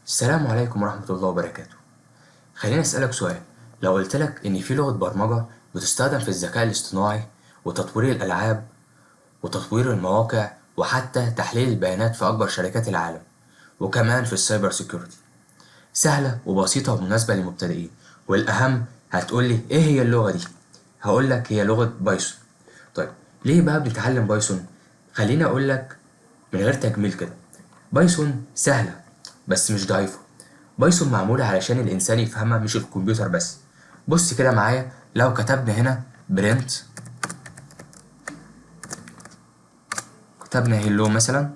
السلام عليكم ورحمة الله وبركاته. خليني أسألك سؤال. لو قلتلك إن في لغة برمجة بتستخدم في الذكاء الاصطناعي وتطوير الألعاب وتطوير المواقع وحتى تحليل البيانات في أكبر شركات العالم وكمان في السايبر سيكيورتي، سهلة وبسيطة ومناسبة للمبتدئين، والأهم هتقولي إيه هي اللغة دي؟ هقولك هي لغة بايثون. طيب ليه بقى بنتعلم بايثون؟ خليني أقولك من غير تجميل كده. بايثون سهلة بس مش ضعيفة. بايثون معمولة علشان الإنسان يفهمها مش الكمبيوتر بس. بص كده معايا، لو كتبنا هنا برنت، كتبنا هيلو مثلا،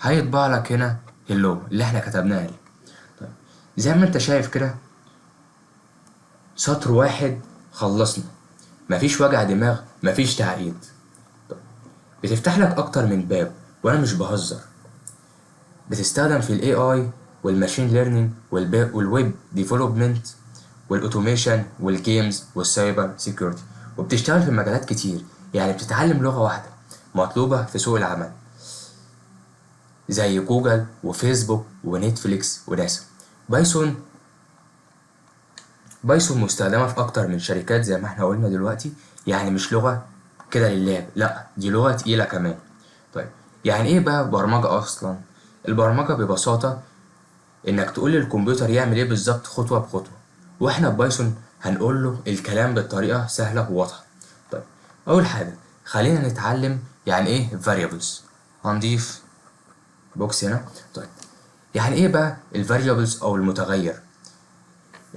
هيطبع لك هنا هيلو اللي احنا كتبناها دي. طيب زي ما انت شايف كده، سطر واحد خلصنا، مفيش وجع دماغ، مفيش تعقيد. طيب بتفتح لك أكتر من باب، وأنا مش بهزر. بتستخدم في ال AI والماشين ليرنينج والويب ديفلوبمنت والاوتوميشن والجيمز والسايبر سيكيورتي، وبتشتغل في مجالات كتير. يعني بتتعلم لغة واحدة مطلوبة في سوق العمل زي جوجل وفيسبوك ونتفليكس وناسا. بايثون بايثون مستخدمة في أكتر من شركات زي ما احنا قلنا دلوقتي. يعني مش لغة كده للعب، لأ دي لغة تقيلة كمان. طيب يعني ايه بقى برمجة أصلا؟ البرمجة ببساطة إنك تقول للكمبيوتر يعمل إيه بالظبط خطوة بخطوة، وإحنا ببايثون هنقول له الكلام بطريقة سهلة وواضحة. طيب أول حاجة خلينا نتعلم يعني إيه variables. هنضيف بوكس هنا. طيب يعني إيه بقى الفاريبلز أو المتغير؟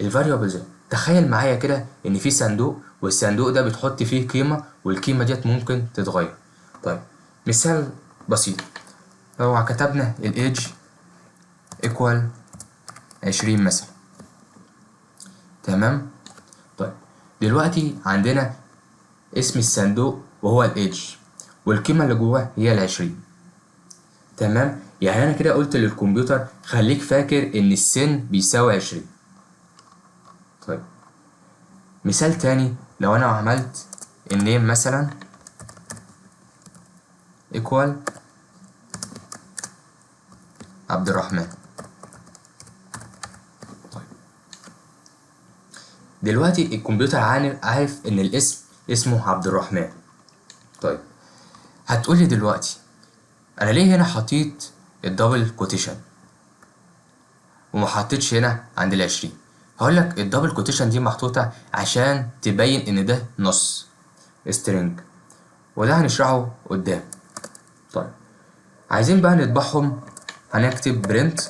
الفاريبلز، تخيل معايا كده إن في صندوق، والصندوق ده بتحط فيه قيمة، والقيمة ديت ممكن تتغير. طيب مثال بسيط، لو كتبنا الإيدج equal 20 مثلا، تمام. طيب دلوقتي عندنا اسم الصندوق وهو الإيدج، والقيمة اللي جواه هي ال20، تمام. يعني أنا كده قلت للكمبيوتر خليك فاكر إن السن بيساوي 20. طيب مثال تاني، لو أنا عملت النيم مثلا equal عبد الرحمن. طيب دلوقتي الكمبيوتر عارف إن الاسم اسمه عبد الرحمن. طيب هتقولي دلوقتي أنا ليه هنا حطيت الدبل كوتيشن وما حطيتش هنا عند ال20؟ هقولك الدبل كوتيشن دي محطوطة عشان تبين إن ده نص string، وده هنشرحه قدام. طيب عايزين بقى نطبعهم، هنكتب print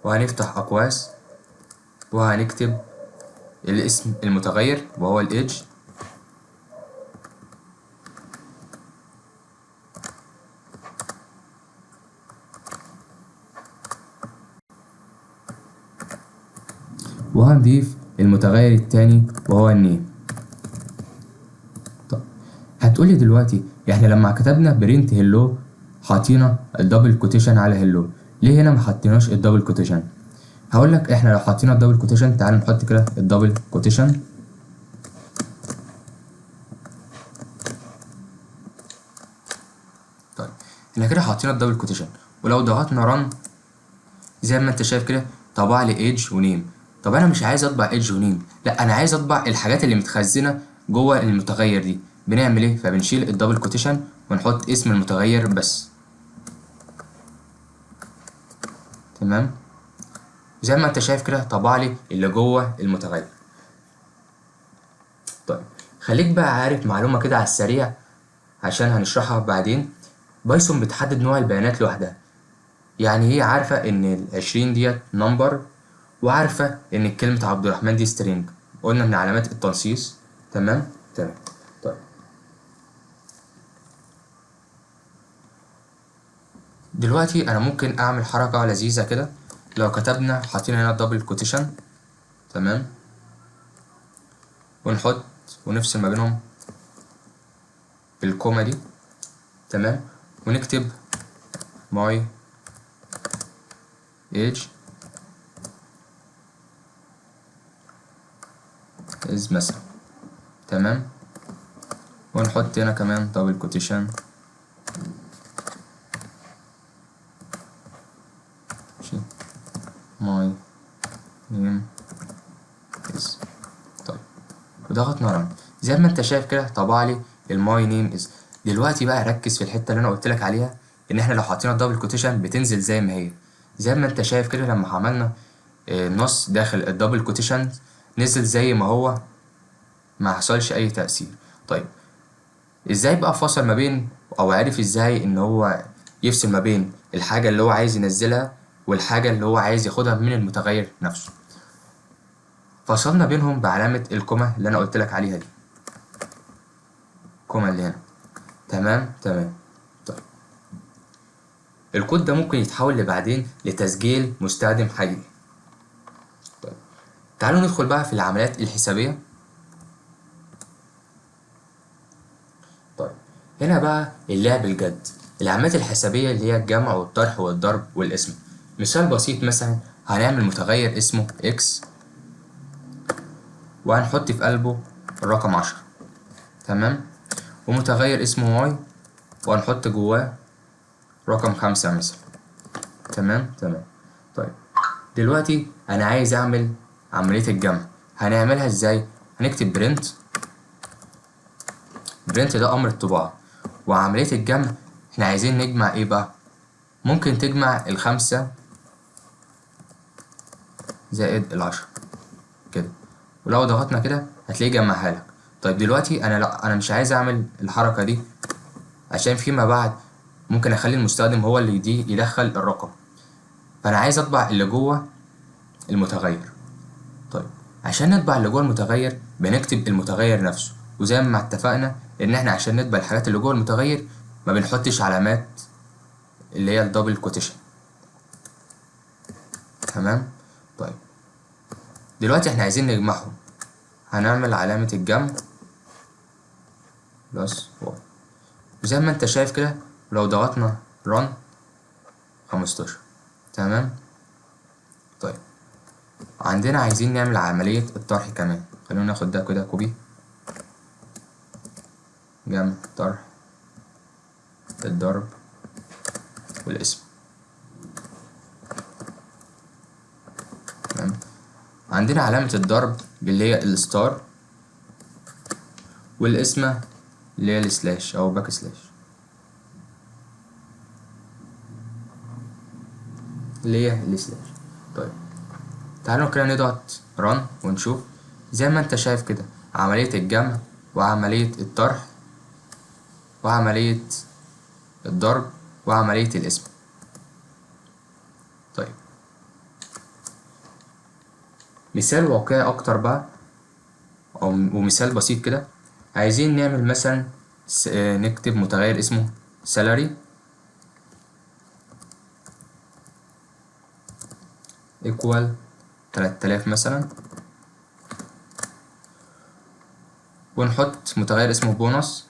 وهنفتح أقواس وهنكتب الاسم المتغير وهو الإيدج، وهنضيف المتغير التاني وهو النيم. طب هتقولي دلوقتي احنا لما كتبنا برنت هيلو حطينا الدبل كوتيشن على هيلو، ليه هنا ما حطيناش الدبل كوتيشن؟ هقولك احنا لو حطينا الدبل كوتيشن، تعال نحط كده الدبل كوتيشن. طيب احنا كده حطينا الدبل كوتيشن، ولو ضغطنا رن زي ما انت شايف كده طبع لي ايدج ونيم. طب انا مش عايز اطبع ايدج ونيم، لا انا عايز اطبع الحاجات اللي متخزنه جوه المتغير دي. بنعمل ايه؟ فبنشيل الدبل كوتيشن ونحط اسم المتغير بس، تمام. زي ما انت شايف كده طبع لي اللي جوه المتغير. طيب خليك بقى عارف معلومه كده على السريع عشان هنشرحها بعدين. بايثون بتحدد نوع البيانات لوحدها. يعني هي عارفة إن ال20 ديت نمبر، وعارفة إن كلمة عبد الرحمن دي سترينج، قلنا من علامات التنصيص، تمام. تمام. طيب دلوقتي أنا ممكن أعمل حركة لذيذة كده. لو كتبنا حاطين هنا دبل كوتيشن، تمام، ونحط ونفصل ما بينهم بالكومة دي، تمام، ونكتب ماي ايج از مثلا، تمام. ونحط هنا كمان دبل كوتيشن ماشي ماي نيم از. طيب وضغطنا رن، زي ما انت شايف كده طبع لي الماي نيم از. دلوقتي بقى ركز في الحته اللي انا قلت لك عليها، ان احنا لو حطينا الدبل كوتيشن بتنزل زي ما هي، زي ما انت شايف كده لما عملنا نص داخل الدبل كوتيشن نزل زي ما هو، ما حصلش اي تأثير. طيب ازاي بقى فصل ما بين، او عارف ازاي ان هو يفصل ما بين الحاجة اللي هو عايز ينزلها والحاجة اللي هو عايز ياخدها من المتغير نفسه؟ فصلنا بينهم بعلامة الكوما اللي انا قلت لك عليها دي، الكوما اللي هنا. تمام تمام. طيب الكود ده ممكن يتحول بعدين لتسجيل مستخدم حقيقي. طيب تعالوا ندخل بقى في العمليات الحسابية. طيب هنا بقى اللعب الجد، العمليات الحسابية اللي هي الجمع والطرح والضرب والقسمة. مثال بسيط، مثلا هنعمل متغير اسمه x وهنحط في قلبه الرقم 10، تمام، ومتغير اسمه y وهنحط جواه رقم 5 مثلا، تمام تمام. طيب دلوقتي أنا عايز أعمل عملية الجمع، هنعملها ازاي؟ هنكتب برنت، برنت ده أمر الطباعة. وعملية الجمع احنا عايزين نجمع ايه بقى؟ ممكن تجمع ال5 زائد ال10 كده، ولو ضغطنا كده هتلاقيه جمعها لك. طيب دلوقتي انا لا، انا مش عايز اعمل الحركه دي، عشان فيما بعد ممكن اخلي المستخدم هو اللي يدخل الرقم، فانا عايز اطبع اللي جوه المتغير. طيب عشان نطبع اللي جوه المتغير بنكتب المتغير نفسه، وزي ما اتفقنا ان احنا عشان نطبع الحاجات اللي جوه المتغير ما بنحطش علامات اللي هي الدبل كوتيشن، تمام. طيب دلوقتي احنا عايزين نجمعهم، هنعمل علامة الجمع بلس واي، وزي ما انت شايف كده لو ضغطنا run 15، تمام. طيب عندنا عايزين نعمل عملية الطرح كمان، خلونا ناخد ده كده كوبي، جمع طرح الضرب والاسم، تمام. عندنا علامة الضرب اللي هي الستار، والقسمة اللي هي السلاش أو باك سلاش اللي هي السلاش. طيب تعالوا كده نضغط ران ونشوف، زي ما انت شايف كده عملية الجمع وعملية الطرح وعملية الضرب وعملية القسم. طيب مثال واقعي أكتر بقى، ومثال بسيط كده، عايزين نعمل مثلا نكتب متغير اسمه salary equal 3000 مثلا، ونحط متغير اسمه بونص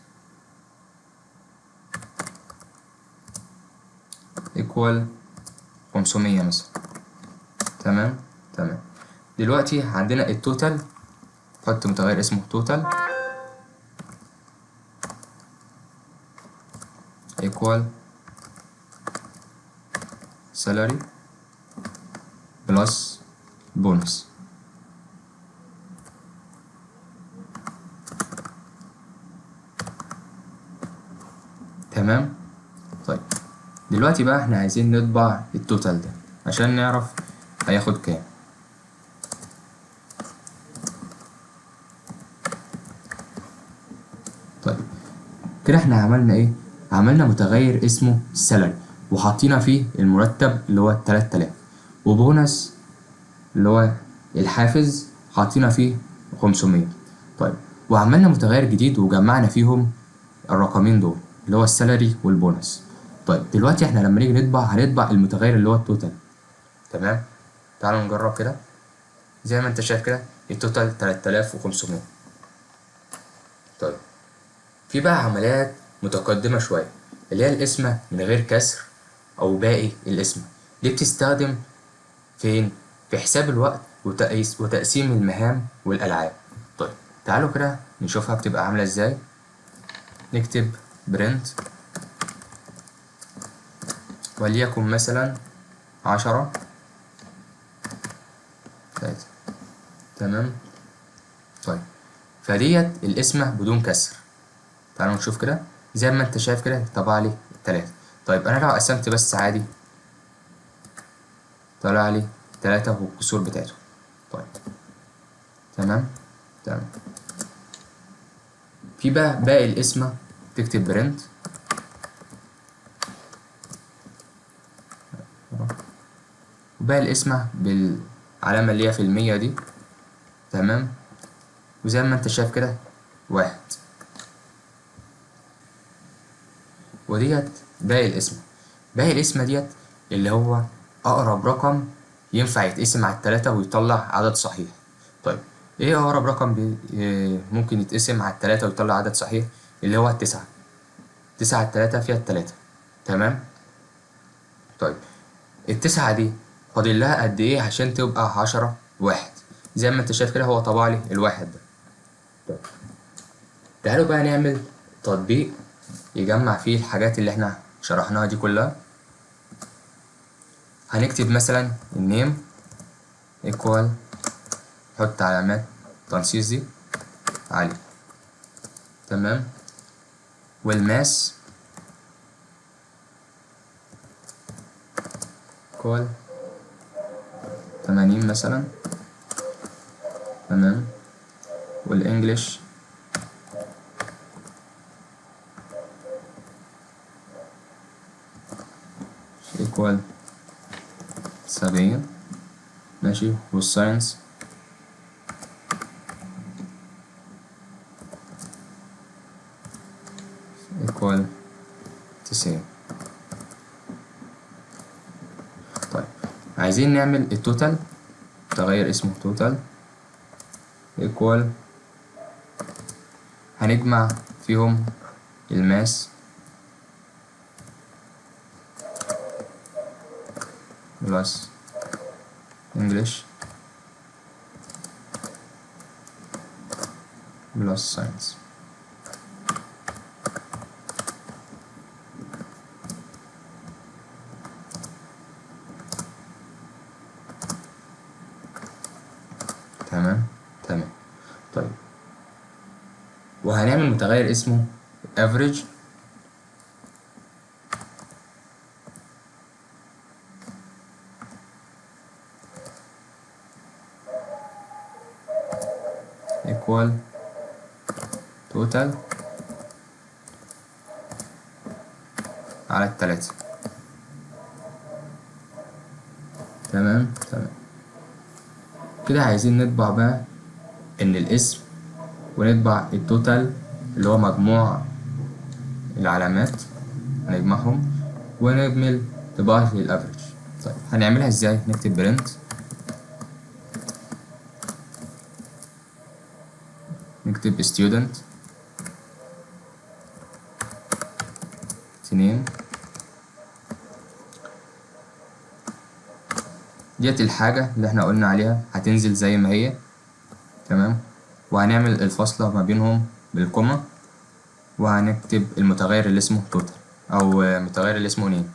equal 500 مثلا، تمام تمام. دلوقتي عندنا التوتال، نحط متغير اسمه توتال equal salary بلس بونص، تمام. طيب دلوقتي بقى احنا عايزين نطبع التوتال ده عشان نعرف هياخد كام. طيب كده احنا عملنا ايه؟ عملنا متغير اسمه salary وحطينا فيه المرتب اللي هو 3000، وبونص اللي هو الحافز حطينا فيه 500. طيب وعملنا متغير جديد وجمعنا فيهم الرقمين دول اللي هو السالري والبونص. طيب دلوقتي احنا لما نيجي نطبع هنطبع المتغير اللي هو التوتال، تمام. تعالوا نجرب كده، زي ما انت شايف كده التوتال 3500. طيب في بقى عمليات متقدمة شوية اللي هي القسمة من غير كسر أو باقي القسمة، دي بتستخدم فين؟ في حساب الوقت وتقسيم المهام والألعاب. طيب تعالوا كده نشوفها بتبقى عاملة ازاي. نكتب برنت وليكن مثلا 10 3. تمام. طيب فديت القسمة بدون كسر. تعالوا نشوف كده زي ما انت شايف كده طبع لي 3. طيب انا لو قسمت بس عادي طلع لي 3 والكسور بتاعته. طيب تمام. تمام. في بقى باقي القسمة تكتب برنت وباقي القسمة بالعلامة اللي هي في المية دي. تمام. وزي ما انت شايف كده 1. وديت باقي القسمة. باقي القسمة ديت اللي هو أقرب رقم ينفع يتقسم على ال3 ويطلع عدد صحيح. طيب ايه أقرب رقم ممكن يتقسم على ال3 ويطلع عدد صحيح؟ اللي هو 9. 9 على 3 فيها ال3. تمام. طيب ال9 دي فاضل لها قد ايه عشان تبقى 10 1؟ زي ما انت شايف كده هو طبع لي الواحد ده. طيب تعالوا بقى نعمل تطبيق يجمع فيه الحاجات اللي احنا شرحناها دي كلها. هنكتب مثلا النيم equal، نحط علامات تنصيص دي علي. تمام. والماس equal 80 مثلا. تمام. والانجليش equal 70. ماشي. والساينس equal 90. طيب عايزين نعمل التوتال، تغير اسمه توتال equal، هنجمع فيهم الماس بلس انجليش بلس ساينس. تمام. تمام. طيب وهنعمل متغير اسمه average equal total على ال3. تمام. تمام. كده عايزين نطبع بقى ان الاسم ونطبع التوتال اللي هو مجموع العلامات هنجمعهم ونعمل طباعة للافريج. طيب هنعملها ازاي؟ نكتب برنت نكتب student 2 ديت الحاجة اللي احنا قلنا عليها هتنزل زي ما هي. تمام. وهنعمل الفاصلة ما بينهم بالكوما وهنكتب المتغير اللي اسمه توتال او متغير اللي اسمه نيم.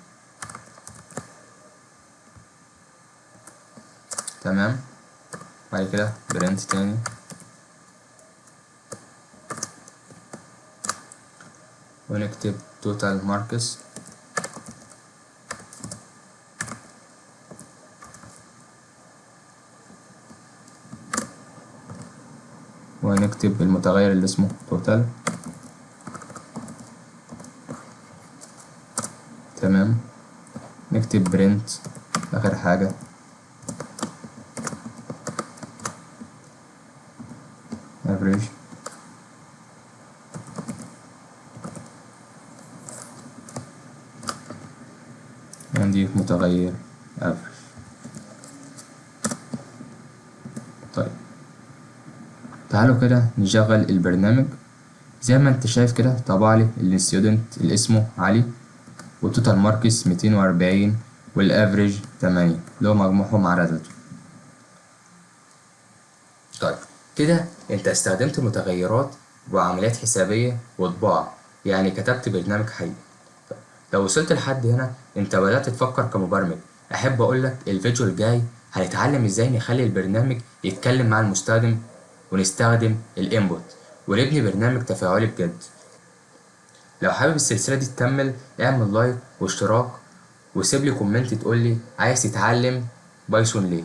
تمام. بعد كده برنت تاني ونكتب توتال ماركس ونكتب المتغير اللي اسمه توتال. تمام. نكتب برنت اخر حاجة average ونضيف متغير average. طيب تعالوا كده نشغل البرنامج. زي ما انت شايف كده طبع لي الستودنت اللي اسمه علي والتوتال ماركس 240 والافريج 8 اللي هو مجموعهم عددته. طيب كده انت استخدمت متغيرات وعمليات حسابية وطباعة يعني كتبت برنامج حي. لو وصلت لحد هنا انت بدأت تفكر كمبرمج، احب اقولك الفيديو الجاي هنتعلم ازاي نخلي البرنامج يتكلم مع المستخدم ونستخدم الانبوت ونبني برنامج تفاعلي بجد. لو حابب السلسلة دي تكمل اعمل لايك واشتراك وسيب لي كومنت تقولي عايز تتعلم بايثون ليه.